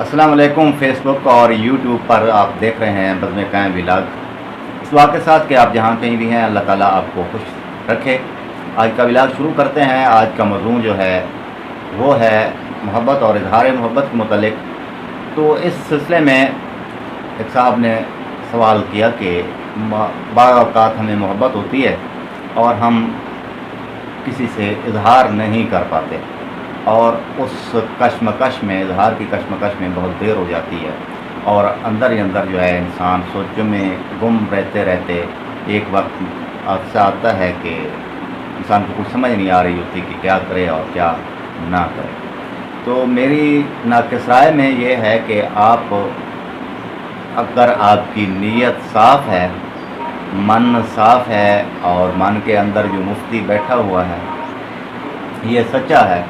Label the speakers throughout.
Speaker 1: السلام علیکم۔ فیس بک اور یوٹیوب پر آپ دیکھ رہے ہیں بزم قائم ولاگ۔ اس واقعے کے ساتھ کہ آپ جہاں کہیں بھی ہیں، اللہ تعالیٰ آپ کو خوش رکھے۔ آج کا ولاگ شروع کرتے ہیں۔ آج کا موضوع جو ہے وہ ہے محبت اور اظہار محبت کے متعلق۔ تو اس سلسلے میں ایک صاحب نے سوال کیا کہ بعض اوقات ہمیں محبت ہوتی ہے اور ہم کسی سے اظہار نہیں کر پاتے، اور اس کشمکش میں، اظہار کی کشمکش میں بہت دیر ہو جاتی ہے، اور اندر ہی اندر جو ہے انسان سوچوں میں گم رہتے رہتے ایک وقت ایسا آتا ہے کہ انسان کو کچھ سمجھ نہیں آ رہی ہوتی کہ کیا کرے اور کیا نہ کرے۔ تو میری ناقص رائے میں یہ ہے کہ آپ، اگر آپ کی نیت صاف ہے، من صاف ہے، اور من کے اندر جو مفتی بیٹھا ہوا ہے یہ سچا ہے،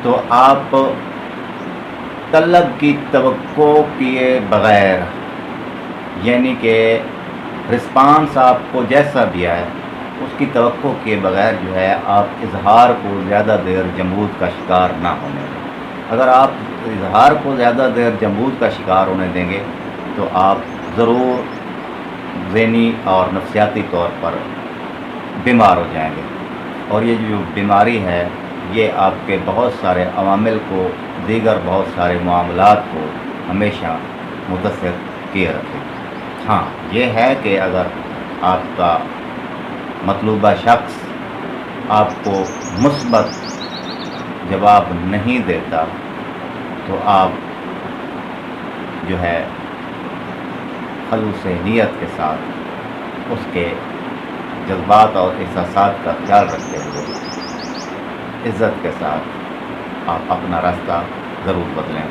Speaker 1: تو آپ طلب کی توقع کیے بغیر، یعنی کہ رسپانس آپ کو جیسا بھی آئے اس کی توقع کیے بغیر جو ہے آپ اظہار کو زیادہ دیر جمود کا شکار نہ ہونے دیں۔ اگر آپ اظہار کو زیادہ دیر جمود کا شکار ہونے دیں گے تو آپ ضرور ذہنی اور نفسیاتی طور پر بیمار ہو جائیں گے، اور یہ جو بیماری ہے یہ آپ کے بہت سارے عوامل کو، دیگر بہت سارے معاملات کو ہمیشہ متاثر کیے رکھے گی۔ ہاں، یہ ہے کہ اگر آپ کا مطلوبہ شخص آپ کو مثبت جواب نہیں دیتا تو آپ جو ہے خلوص نیت کے ساتھ اس کے جذبات اور احساسات کا خیال رکھتے ہوئے عزت کے ساتھ آپ اپنا راستہ ضرور بدلیں۔